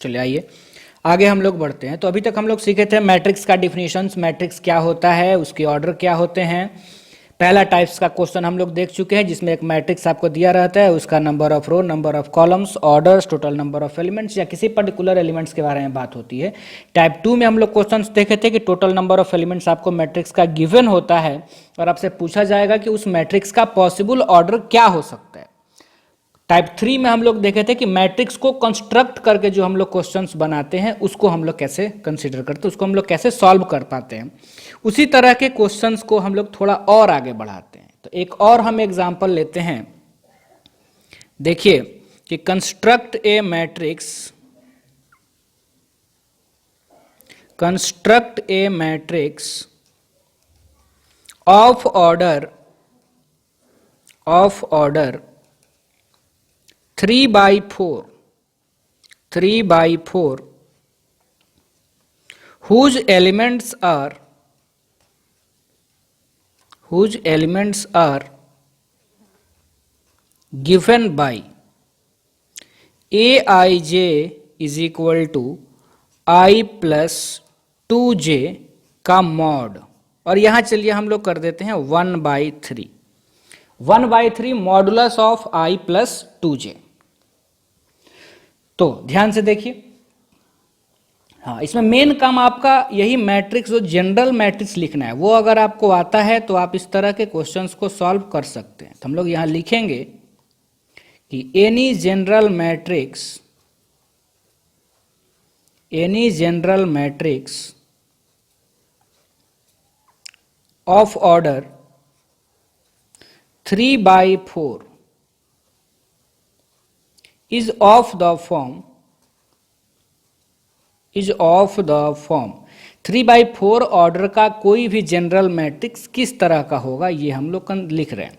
चलिए आइए आगे हम लोग बढ़ते हैं। तो अभी तक हम लोग सीखे थे मैट्रिक्स का डिफिनीशंस, मैट्रिक्स क्या होता है, उसके ऑर्डर क्या होते हैं। पहला टाइप्स का क्वेश्चन हम लोग देख चुके हैं जिसमें एक मैट्रिक्स आपको दिया रहता है, उसका number of row, number of columns, orders, total number of elements या किसी पर्टिकुलर एलिमेंट्स के बारे में बात होती है। टाइप 2 में हम लोग क्वेश्चंस देखे थे कि टोटल नंबर ऑफ एलिमेंट्स आपको मैट्रिक्स का गिवन होता है और आपसे पूछा जाएगा कि उस मैट्रिक्स का पॉसिबल ऑर्डर क्या हो सकता है। टाइप 3 में हम लोग देखे थे कि मैट्रिक्स को कंस्ट्रक्ट करके जो हम लोग क्वेश्चंस बनाते हैं उसको हम लोग कैसे कंसीडर करते हैं, उसको हम लोग कैसे सॉल्व कर पाते हैं। उसी तरह के क्वेश्चंस को हम लोग थोड़ा और आगे बढ़ाते हैं। तो एक और हम एग्जांपल लेते हैं। देखिए कि construct A matrix, construct A matrix of order 3 by 4 whose elements are given by aij is equal to I plus 2j का मॉड, और यहां चलिए हम लोग कर देते हैं 1/3 modulus of I plus 2j। तो ध्यान से देखिए, हाँ इसमें मेन काम आपका यही मैट्रिक्स, जो जनरल मैट्रिक्स लिखना है, वो अगर आपको आता है तो आप इस तरह के क्वेश्चंस को सॉल्व कर सकते हैं। तो हम लोग यहां लिखेंगे कि any general matrix of order 3/4 is of the form 3/4 order का कोई भी जनरल मैट्रिक्स किस तरह का होगा, ये हम लोग लिख रहे हैं।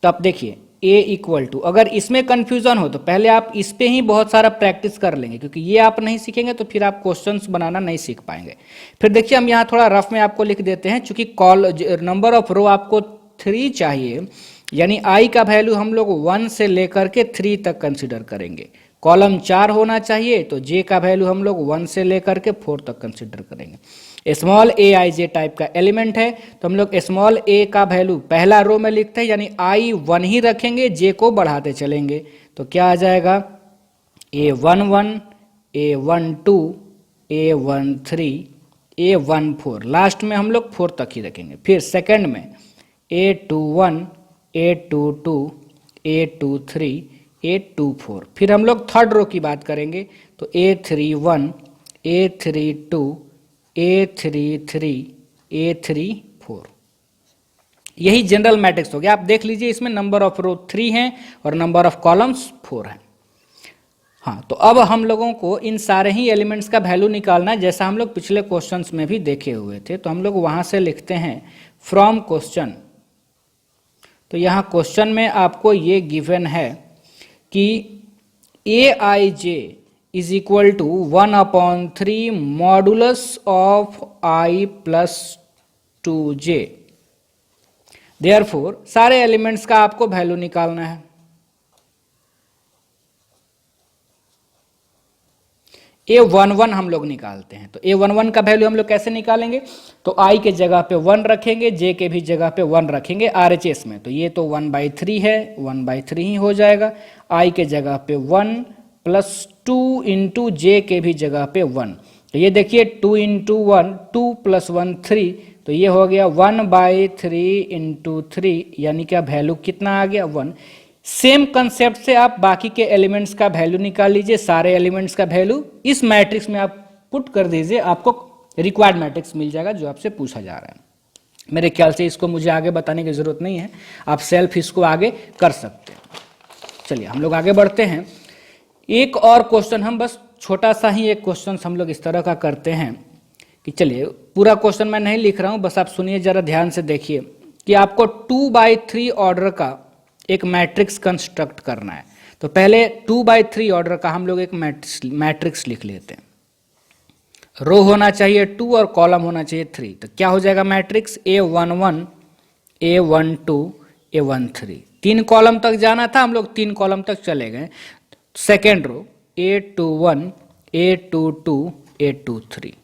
तो आप देखिए A इक्वल टू, अगर इसमें कंफ्यूजन हो तो पहले आप इस पे ही बहुत सारा प्रैक्टिस कर लेंगे, क्योंकि ये आप नहीं सीखेंगे तो फिर आप क्वेश्चंस बनाना नहीं सीख पाएंगे। फिर देखिए हम यहाँ थोड़ा रफ में आपको लिख देते हैं, चूंकि नंबर ऑफ रो आपको 3 चाहिए, यानी I का वैल्यू हम लोग 1 से लेकर के 3 तक कंसिडर करेंगे। कॉलम 4 होना चाहिए तो J का वैल्यू हम लोग 1 से लेकर के 4 तक कंसिडर करेंगे। Small a I J type का एलिमेंट है तो हम लोग स्मॉल a का वैल्यू पहला रो में लिखते हैं, यानी I 1 ही रखेंगे, J को बढ़ाते चलेंगे। तो क्या आ जाएगा A11, A12, A13, A14, last में हम लोग 4 तक ही रखेंगे। फिर सेकंड में A21, A22, A23, A24, फिर हम लोग थर्ड रो की बात करेंगे तो A31, A32, A33, A34। यही जनरल मैट्रिक्स हो गया। आप देख लीजिए इसमें नंबर ऑफ रो 3 हैं और नंबर ऑफ कॉलम्स 4 हैं। हाँ, तो अब हम लोगों को इन सारे ही एलिमेंट्स का वैल्यू निकालना है, जैसा हम लोग पिछले क्वेश्चंस में भी देखे हुए थे। तो हम लोग वहां से लिखते हैं फ्रॉम क्वेश्चन। तो यहाँ क्वेश्चन में आपको ये गिवन है कि aij is equal to 1/3 modulus of I plus 2j। Therefore सारे एलिमेंट्स का आपको वैल्यू निकालना है। A11 हम लोग निकालते हैं। तो A11 का वैल्यू हम लोग कैसे निकालेंगे, तो I के जगह पे 1 रखेंगे, J के भी जगह पे 1 रखेंगे RHS में। तो ये तो 1/3 है, 1/3 ही हो जाएगा। I के जगह पे 1 प्लस 2 इंटू J के भी जगह पे 1। तो ये देखिए 2 इंटू 1, 2 प्लस 1 3, तो ये हो गया 1/3 इंटू 3, यानी क्या वैल्यू कितना आ गया 1। सेम कंसेप्ट से आप बाकी के एलिमेंट्स का वैल्यू निकाल लीजिए। सारे एलिमेंट्स का वैल्यू इस मैट्रिक्स में आप पुट कर दीजिए, आपको रिक्वायर्ड मैट्रिक्स मिल जाएगा जो आपसे पूछा जा रहा है। मेरे ख्याल से इसको मुझे आगे बताने की जरूरत नहीं है, आप सेल्फ इसको आगे कर सकते हैं। चलिए हम लोग आगे बढ़ते हैं। एक और क्वेश्चन, हम बस छोटा सा ही एक क्वेश्चन हम लोग इस तरह का करते हैं कि चलिए पूरा क्वेश्चन मैं नहीं लिख रहा हूं, बस आप सुनिए जरा ध्यान से देखिए कि आपको 2/3 ऑर्डर का एक मैट्रिक्स कंस्ट्रक्ट करना है। तो पहले 2/3 ऑर्डर का हम लोग एक मैट्रिक्स लिख लेते हैं। रो होना चाहिए 2 और कॉलम होना चाहिए 3। तो क्या हो जाएगा matrix A11, A12, A13। 3 column तक जाना था, हम लोग 3 कॉलम तक चले गए। Second row A21, A22 A23,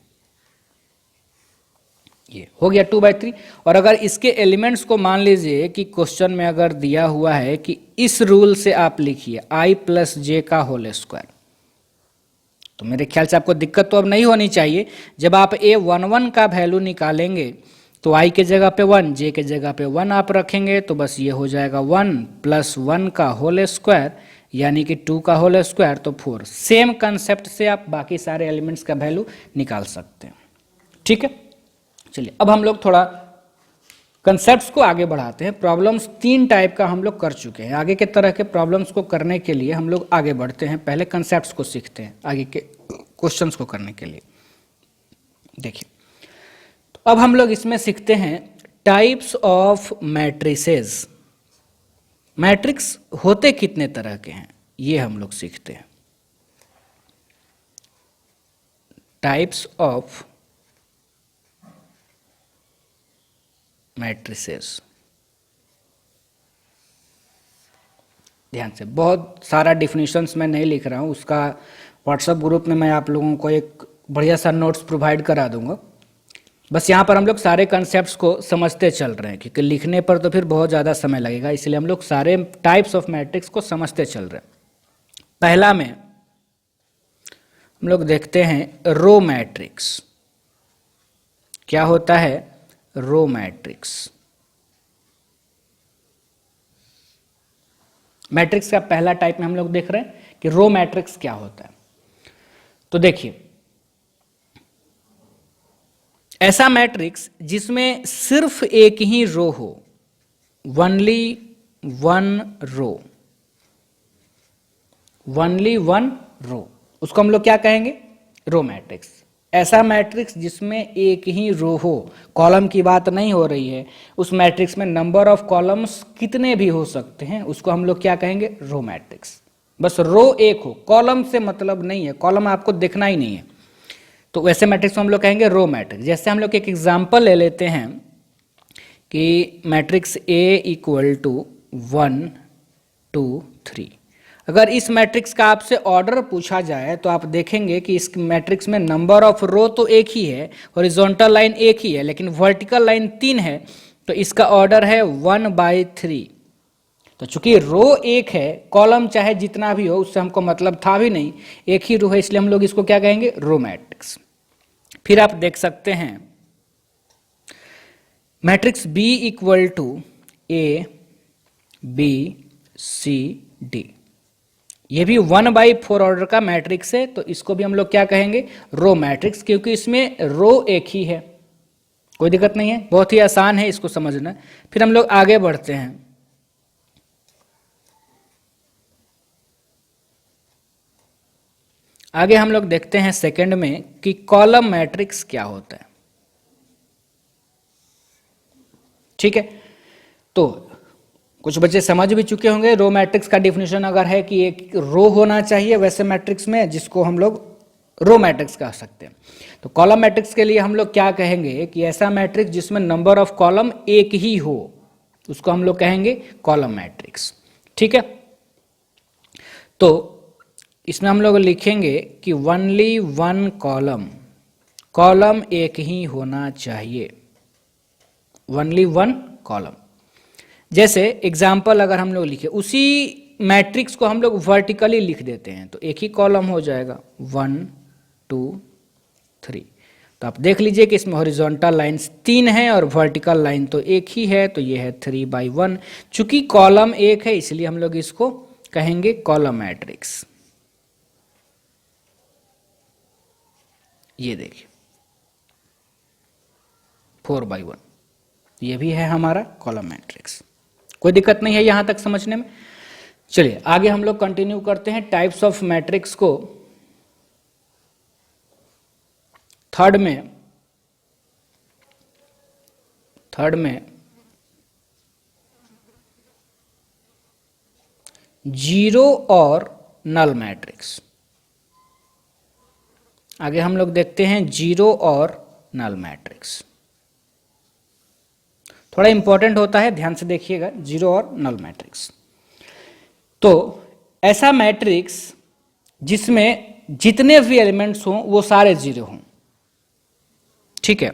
ये हो गया 2/3। और अगर इसके एलिमेंट्स को मान लीजिए कि क्वेश्चन में अगर दिया हुआ है कि इस रूल से आप लिखिए I + J का होल स्क्वायर, तो मेरे ख्याल से आपको दिक्कत तो अब नहीं होनी चाहिए। जब आप A11 का वैल्यू निकालेंगे तो I के जगह पे 1, J के जगह पे 1 आप रखेंगे, तो बस ये हो जाएगा 1 + 1 का होल स्क्वायर, यानी कि 2 का होल स्क्वायर, तो 4। सेम कंसेप्ट से आप बाकी सारे एलिमेंट्स का वैल्यू निकाल सकते हैं। ठीक है, चलिए अब हम लोग थोड़ा कंसेप्ट्स को आगे बढ़ाते हैं। प्रॉब्लम्स 3 टाइप का हम लोग कर चुके हैं। आगे के तरह के प्रॉब्लम्स को करने के लिए हम लोग आगे बढ़ते हैं, पहले कंसेप्ट्स को सीखते हैं आगे के क्वेश्चंस को करने के लिए। देखिए, तो अब हम लोग इसमें सीखते हैं टाइप्स ऑफ मैट्रिसेस। मैट्रिक्स होते कितने तरह के हैं ये हम लोग सीखते हैं। टाइप्स ऑफ मैट्रिसेस, ध्यान से, बहुत सारा डिफिनीशंस मैं नहीं लिख रहा हूँ, उसका व्हाट्सएप ग्रुप में मैं आप लोगों को एक बढ़िया सा नोट्स प्रोवाइड करा दूंगा। बस यहाँ पर हम लोग सारे कंसेप्ट्स को समझते चल रहे हैं, क्योंकि लिखने पर तो फिर बहुत ज़्यादा समय लगेगा, इसलिए हम लोग सारे टाइप्स ऑफ मैट्रिक्स को समझते चल रहे हैं। पहला में हम लोग देखते हैं रो मैट्रिक्स। क्या होता है रो मैट्रिक्स? मैट्रिक्स का पहला टाइप में हम लोग देख रहे हैं कि रो मैट्रिक्स क्या होता है। तो देखिए, ऐसा मैट्रिक्स जिसमें सिर्फ एक ही रो हो, only one row, only one row, उसको हम लोग क्या कहेंगे? Row matrix. ऐसा मैट्रिक्स जिसमें एक ही रो हो, कॉलम की बात नहीं हो रही है, उस मैट्रिक्स में नंबर ऑफ कॉलम्स कितने भी हो सकते हैं, उसको हम लोग क्या कहेंगे? Row matrix. बस रो एक हो, कॉलम से मतलब नहीं है, कॉलम आपको देखना ही नहीं है, तो वैसे मैट्रिक्स को हम लोग कहेंगे रो मैट्रिक्स। जैसे हम लोग एक एग्जांपल ले लेते हैं कि मैट्रिक्स A = 1 2 3। अगर इस मैट्रिक्स का आपसे ऑर्डर पूछा जाए तो आप देखेंगे कि इस मैट्रिक्स में नंबर ऑफ रो तो एक ही है, हॉरिजॉन्टल लाइन एक ही है, लेकिन वर्टिकल लाइन 3 है, तो इसका ऑर्डर है 1/3। तो चूंकि रो एक है, कॉलम चाहे जितना भी हो उससे हमको मतलब था भी नहीं, एक ही रो है, इसलिए हम लोग इसको क्या कहेंगे? Row matrix. फिर आप देख सकते हैं matrix B = A B C D, ये भी 1/4 ऑर्डर का मैट्रिक्स है, तो इसको भी हम लोग क्या कहेंगे? रो मैट्रिक्स, क्योंकि इसमें रो एक ही है। कोई दिक्कत नहीं है, बहुत ही आसान है इसको समझना। फिर हम लोग आगे बढ़ते हैं। आगे हम लोग देखते हैं सेकंड में कि कॉलम मैट्रिक्स क्या होता है। ठीक है, तो कुछ बच्चे समझ भी चुके होंगे रो मैट्रिक्स का डिफिनेशन अगर है कि एक रो होना चाहिए वैसे मैट्रिक्स में, जिसको हम लोग रो मैट्रिक्स कह सकते हैं। तो कॉलम मैट्रिक्स के लिए हम लोग क्या कहेंगे कि ऐसा मैट्रिक्स जिसमें नंबर ऑफ कॉलम एक ही हो, उसको हम लोग कहेंगे कॉलम मैट्रिक्स। ठीक है, तो इसमें हम लोग लिखेंगे कि ओनली वन कॉलम, कॉलम एक ही होना चाहिए, ओनली वन कॉलम। जैसे एग्जाम्पल अगर हम लोग लिखे, उसी मैट्रिक्स को हम लोग वर्टिकली लिख देते हैं तो एक ही कॉलम हो जाएगा 1 2 3। तो आप देख लीजिए कि इसमें हॉरिजॉन्टल लाइन्स 3 हैं और वर्टिकल लाइन तो एक ही है, तो ये है 3/1। चूंकि कॉलम एक है इसलिए हम लोग इसको कहेंगे कॉलम मैट्रिक्स। ये देखिए 4/1, ये भी है हमारा कॉलम मैट्रिक्स। कोई दिक्कत नहीं है यहां तक समझने में। चलिए आगे हम लोग कंटिन्यू करते हैं टाइप्स ऑफ मैट्रिक्स को। थर्ड में जीरो और नल मैट्रिक्स। आगे हम लोग देखते हैं जीरो और नल मैट्रिक्स। थोड़ा इंपॉर्टेंट होता है, ध्यान से देखिएगा, जीरो और नल मैट्रिक्स। तो ऐसा मैट्रिक्स जिसमें जितने भी एलिमेंट्स हों वो सारे जीरो हों, ठीक है,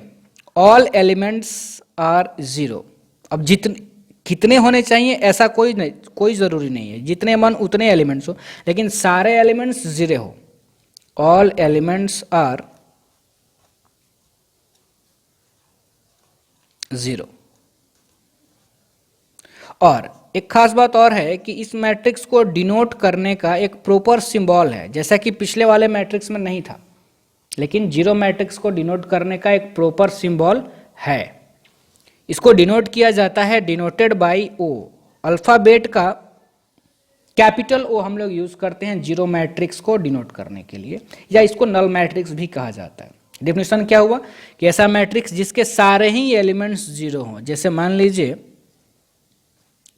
ऑल एलिमेंट्स आर जीरो। अब जितने कितने होने चाहिए ऐसा कोई नहीं, कोई जरूरी नहीं है, जितने मन उतने एलिमेंट्स हो, लेकिन सारे एलिमेंट्स जीरो हो। All elements are zero. और एक खास बात और है कि इस मैट्रिक्स को डिनोट करने का एक प्रॉपर सिंबल है, जैसा कि पिछले वाले मैट्रिक्स में नहीं था, लेकिन जीरो मैट्रिक्स को डिनोट करने का एक प्रॉपर सिंबल है। इसको डिनोट किया जाता है डिनोटेड बाय ओ। अल्फाबेट का कैपिटल ओ हम लोग यूज करते हैं जीरो मैट्रिक्स को डिनोट करने के लिए, या इसको नल मैट्रिक्स भी कहा जाता है। डेफिनेशन क्या हुआ कि ऐसा मैट्रिक्स जिसके सारे ही एलिमेंट्स जीरो हों, जैसे मान लीजिए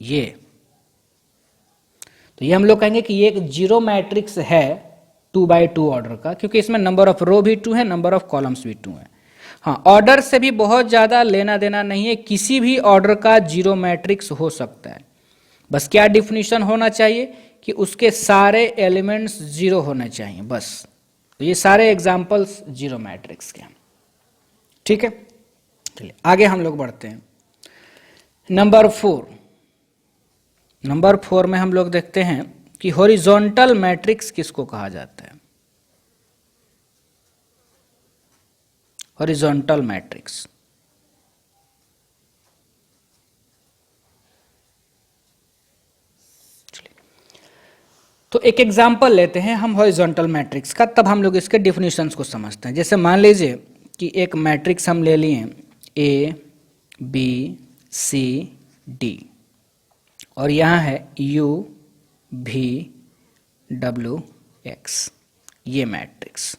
ये, तो ये हम लोग कहेंगे कि ये एक जीरो मैट्रिक्स है 2x2 ऑर्डर का, क्योंकि इसमें नंबर ऑफ रो भी 2 है, नंबर ऑफ कॉलम्स भी 2 है। हाँ, ऑर्डर से भी बहुत ज्यादा लेना देना नहीं है, किसी भी ऑर्डर का जीरो मैट्रिक्स हो सकता है। बस क्या डिफिनीशन होना चाहिए कि उसके सारे एलिमेंट्स जीरो होने चाहिए, बस। तो ये सारे एग्जांपल्स जीरो मैट्रिक्स के, ठीक है। चलिए आगे हम लोग बढ़ते हैं। नंबर 4 में हम लोग देखते हैं कि हॉरिजॉन्टल मैट्रिक्स किसको कहा जाता है। हॉरिजॉन्टल मैट्रिक्स, तो एक एग्जांपल लेते हैं हम हॉरिजॉन्टल मैट्रिक्स का, तब हम लोग इसके डेफिनेशंस को समझते हैं। जैसे मान लीजिए कि एक मैट्रिक्स हम ले लिए A B C D, और यहाँ है U V W X, ये मैट्रिक्स।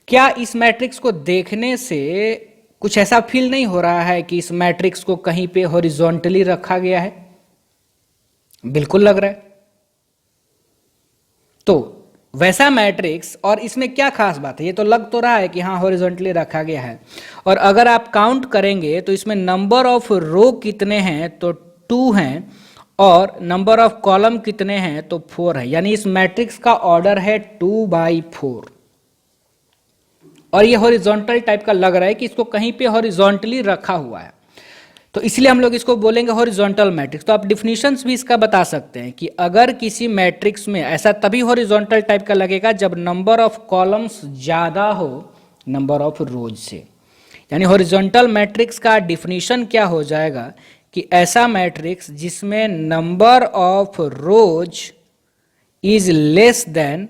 क्या इस मैट्रिक्स को देखने से कुछ ऐसा फील नहीं हो रहा है कि इस मैट्रिक्स को कहीं पे हॉरिजॉन्टली रखा गया है? बिल्कुल लग रहा है। तो वैसा मैट्रिक्स, और इसमें क्या खास बात है, ये तो लग तो रहा है कि हाँ हॉरिजॉन्टली रखा गया है, और अगर आप काउंट करेंगे तो इसमें नंबर ऑफ रो कितने हैं तो 2 हैं, और नंबर ऑफ कॉलम कितने हैं तो 4 है, यानी इस मैट्रिक्स का ऑर्डर है 2/4। और ये हॉरिजॉन्टल टाइप का लग रहा है कि इसको कहीं पे हॉरिजॉन्टली रखा हुआ है, तो इसलिए हम लोग इसको बोलेंगे हॉरिजॉन्टल मैट्रिक्स। तो आप डिफिनीशंस भी इसका बता सकते हैं कि अगर किसी मैट्रिक्स में ऐसा तभी हॉरिजॉन्टल टाइप का लगेगा जब नंबर ऑफ कॉलम्स ज्यादा हो नंबर ऑफ रोज से। यानी हॉरिजॉन्टल मैट्रिक्स का डिफिनीशन क्या हो जाएगा कि ऐसा मैट्रिक्स जिसमें number of rows is less than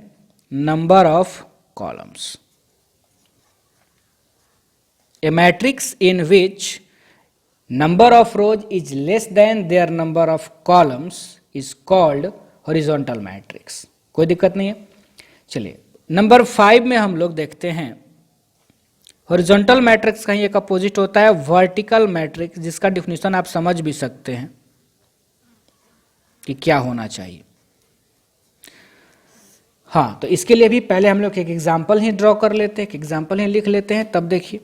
number of columns. A matrix in which number of rows is less than their number of columns is called horizontal matrix। कोई दिक्कत नहीं है। चलिए नंबर 5 में हम लोग देखते हैं हॉरिजॉन्टल मैट्रिक्स का ही एक अपोजिट होता है वर्टिकल मैट्रिक्स, जिसका डिफिनीशन आप समझ भी सकते हैं कि क्या होना चाहिए। हाँ, तो इसके लिए भी पहले हम लोग एक एग्जाम्पल ही ड्रॉ कर लेते हैं, एक एग्जाम्पल ही लिख लेते हैं, तब देखिए।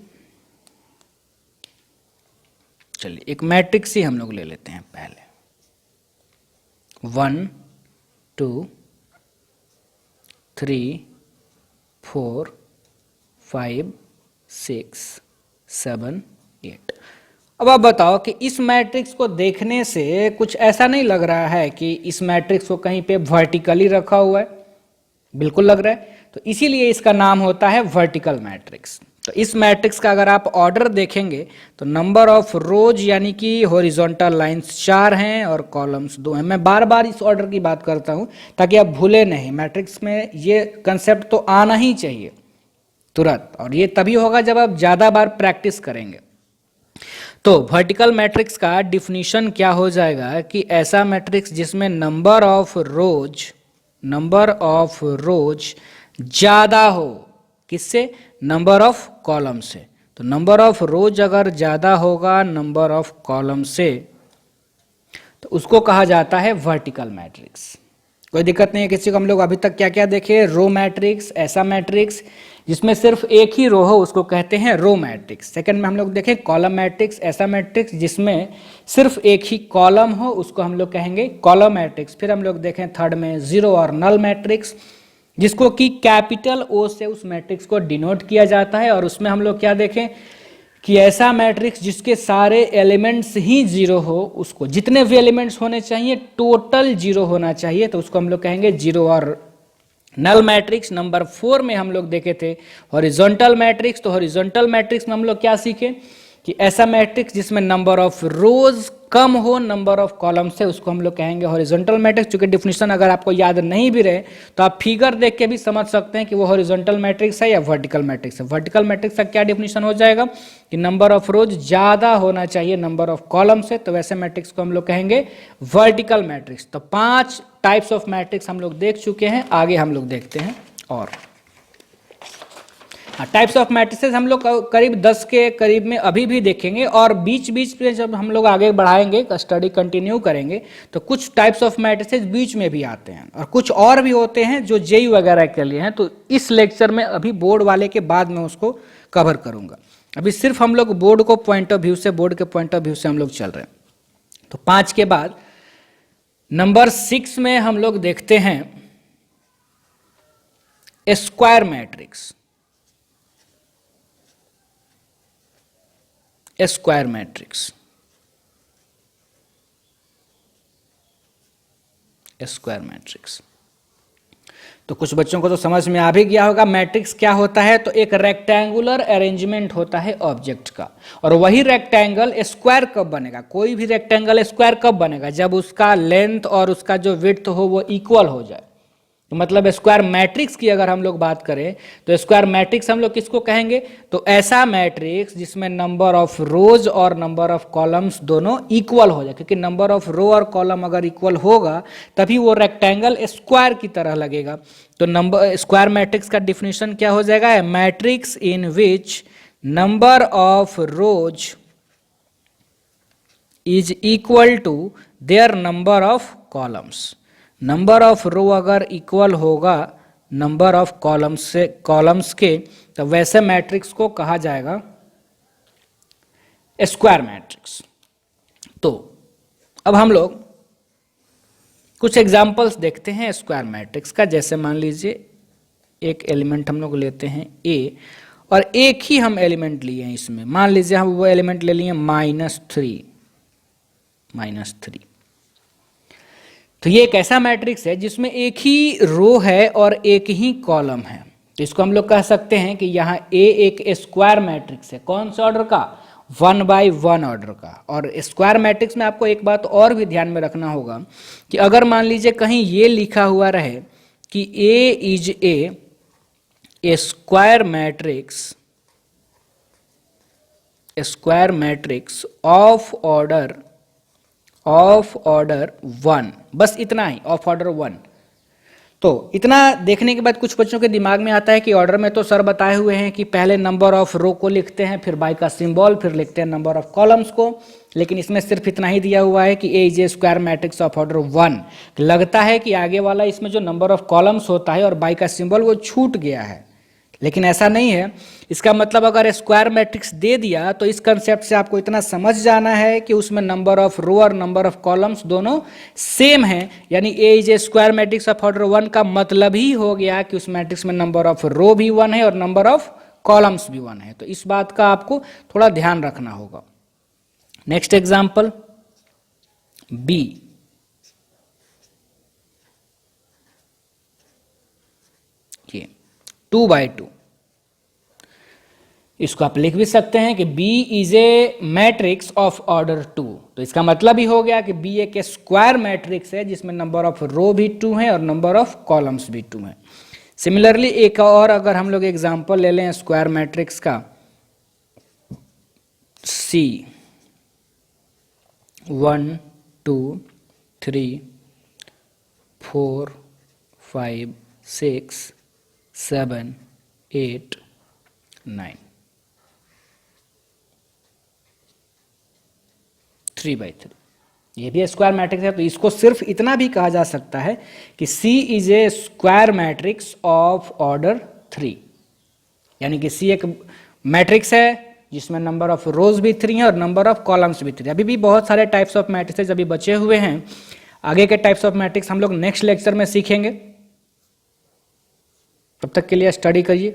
चलिए एक मैट्रिक्स ही हम लोग ले लेते हैं पहले, 1 2 3 4 5 6 7 8। अब आप बताओ कि इस मैट्रिक्स को देखने से कुछ ऐसा नहीं लग रहा है कि इस मैट्रिक्स को कहीं पे वर्टिकली रखा हुआ है? बिल्कुल लग रहा है। तो इसीलिए इसका नाम होता है वर्टिकल मैट्रिक्स। तो इस मैट्रिक्स का अगर आप ऑर्डर देखेंगे तो नंबर ऑफ रोज यानी कि हॉरिजॉन्टल लाइंस 4 हैं और कॉलम्स 2 हैं। मैं बार बार इस ऑर्डर की बात करता हूं ताकि आप भूले नहीं, मैट्रिक्स में ये कंसेप्ट तो आना ही चाहिए तुरंत, और ये तभी होगा जब आप ज्यादा बार प्रैक्टिस करेंगे। तो वर्टिकल मैट्रिक्स का डिफिनीशन क्या हो जाएगा कि ऐसा मैट्रिक्स जिसमें नंबर ऑफ रोज ज्यादा हो, किससे? नंबर ऑफ कॉलम से। तो नंबर ऑफ रोज अगर ज्यादा होगा नंबर ऑफ कॉलम से तो उसको कहा जाता है वर्टिकल मैट्रिक्स। कोई दिक्कत नहीं है किसी को। हम लोग अभी तक क्या क्या देखे? रो मैट्रिक्स, ऐसा मैट्रिक्स जिसमें सिर्फ एक ही रो हो उसको कहते हैं रो मैट्रिक्स। सेकंड में हम लोग देखें कॉलम मैट्रिक्स, ऐसा मैट्रिक्स जिसमें सिर्फ एक ही कॉलम हो उसको हम लोग कहेंगे कॉलम मैट्रिक्स। फिर हम लोग देखें थर्ड में जीरो और नल मैट्रिक्स, जिसको कि कैपिटल ओ से उस मैट्रिक्स को डिनोट किया जाता है। और उसमें हम लोग क्या देखें कि ऐसा मैट्रिक्स जिसके सारे एलिमेंट्स ही जीरो हो, उसको जितने भी एलिमेंट्स होने चाहिए टोटल जीरो होना चाहिए, तो उसको हम लोग कहेंगे जीरो और नल मैट्रिक्स। नंबर 4 में हम लोग देखे थे हॉरिजॉन्टल मैट्रिक्स। तो हॉरिजॉन्टल मैट्रिक्स में हम लोग क्या सीखे कि ऐसा मैट्रिक्स जिसमें नंबर ऑफ रोज कम हो नंबर ऑफ कॉलम से, उसको हम लोग कहेंगे हॉरिजॉन्टल मैट्रिक्स। चूंकि डिफिनेशन अगर आपको याद नहीं भी रहे तो आप फिगर देख के भी समझ सकते हैं कि वो हॉरिजॉन्टल मैट्रिक्स है या वर्टिकल मैट्रिक्स है। वर्टिकल मैट्रिक्स का क्या डिफिनेशन हो जाएगा कि नंबर ऑफ रोज ज्यादा होना चाहिए नंबर ऑफ कॉलम से, तो वैसे मैट्रिक्स को हम लोग कहेंगे वर्टिकल मैट्रिक्स। तो 5 टाइप्स ऑफ मैट्रिक्स हम लोग देख चुके हैं, आगे हम लोग देखते हैं और टाइप्स ऑफ मैट्रिसेस हम लोग करीब 10 के करीब में अभी भी देखेंगे, और बीच बीच में जब हम लोग आगे बढ़ाएंगे स्टडी कंटिन्यू करेंगे तो कुछ टाइप्स ऑफ मैट्रिसेस बीच में भी आते हैं और कुछ और भी होते हैं जो जेई वगैरह के लिए हैं। तो इस लेक्चर में अभी बोर्ड वाले के बाद में उसको कवर करूंगा। अभी सिर्फ हम लोग बोर्ड को पॉइंट ऑफ व्यू से, बोर्ड के पॉइंट ऑफ व्यू से हम लोग चल रहे हैं। तो 5 के बाद नंबर 6 में हम लोग देखते हैं square matrix. Square matrix, square matrix तो कुछ बच्चों को तो समझ में आ भी गया होगा मैट्रिक्स क्या होता है। तो एक रेक्टेंगुलर अरेंजमेंट होता है ऑब्जेक्ट का, और वही रेक्टेंगल स्क्वायर कब बनेगा, कोई भी रेक्टेंगल स्क्वायर कब बनेगा, जब उसका लेंथ और उसका जो विड्थ हो वो इक्वल हो जाए। तो मतलब स्क्वायर मैट्रिक्स की अगर हम लोग बात करें तो स्क्वायर मैट्रिक्स हम लोग किसको कहेंगे, तो ऐसा मैट्रिक्स जिसमें नंबर ऑफ रोज और नंबर ऑफ कॉलम्स दोनों इक्वल हो जाए, क्योंकि नंबर ऑफ रो और कॉलम अगर इक्वल होगा तभी वो रेक्टेंगल स्क्वायर की तरह लगेगा। तो नंबर स्क्वायर मैट्रिक्स का डिफिनेशन क्या हो जाएगा, matrix in which number of rows is equal to their number of columns. Number of row अगर इक्वल होगा नंबर ऑफ कॉलम्स के, तो वैसे मैट्रिक्स को कहा जाएगा स्क्वायर मैट्रिक्स। तो अब हम लोग कुछ एग्जांपल्स देखते हैं स्क्वायर मैट्रिक्स का। जैसे मान लीजिए एक एलिमेंट हम लोग लेते हैं ए, और एक ही हम एलिमेंट लिए हैं इसमें, मान लीजिए हम वो एलिमेंट ले लिए -3। तो ये एक ऐसा मैट्रिक्स है जिसमें एक ही रो है और एक ही कॉलम है। तो इसको हम लोग कह सकते हैं कि यहाँ ए एक स्क्वायर मैट्रिक्स है। कौन से ऑर्डर का, 1/1 ऑर्डर का। और स्क्वायर मैट्रिक्स में आपको एक बात और भी ध्यान में रखना होगा कि अगर मान लीजिए कहीं ये लिखा हुआ रहे कि A is a square matrix of order 1, बस इतना ही, ऑफ ऑर्डर 1। तो इतना देखने के बाद कुछ बच्चों के दिमाग में आता है कि ऑर्डर में तो सर बताए हुए हैं कि पहले नंबर ऑफ रो को लिखते हैं, फिर बाय का सिंबल, फिर लिखते हैं नंबर ऑफ कॉलम्स को, लेकिन इसमें सिर्फ इतना ही दिया हुआ है कि A is a square matrix of order 1। लगता है कि आगे वाला इसमें जो नंबर ऑफ कॉलम्स होता है और बाय का सिंबल वो छूट गया है, लेकिन ऐसा नहीं है। इसका मतलब अगर स्क्वायर मैट्रिक्स दे दिया तो इस कंसेप्ट से आपको इतना समझ जाना है कि उसमें नंबर ऑफ रो और नंबर ऑफ कॉलम्स दोनों सेम है। यानी A is a square matrix of order 1 का मतलब ही हो गया कि उस मैट्रिक्स में नंबर ऑफ रो भी 1 है और नंबर ऑफ कॉलम्स भी 1 है। तो इस बात का आपको थोड़ा ध्यान रखना होगा। नेक्स्ट एग्जाम्पल बी, ये 2/2। इसको आप लिख भी सकते हैं कि B is a matrix of order 2। तो इसका मतलब ही हो गया कि B एक स्क्वायर मैट्रिक्स है जिसमें नंबर ऑफ रो भी 2 है और नंबर ऑफ कॉलम्स भी 2 है। सिमिलरली एक और अगर हम लोग एग्जांपल ले लें स्क्वायर मैट्रिक्स का, C 1 2 3 4 5 6 7 8 9, 3/3। ये भी स्क्वायर मैट्रिक्स है। तो इसको सिर्फ इतना भी कहा जा सकता है कि C is a square matrix of order 3, यानी कि C एक मैट्रिक्स है जिसमें नंबर ऑफ रोज भी 3 है और नंबर ऑफ कॉलम्स भी 3। अभी भी बहुत सारे टाइप्स ऑफ मैट्रिक्स अभी बचे हुए हैं। आगे के टाइप्स ऑफ मैट्रिक्स हम लोग नेक्स्ट लेक्चर में सीखेंगे। तब तक के लिए स्टडी करिए।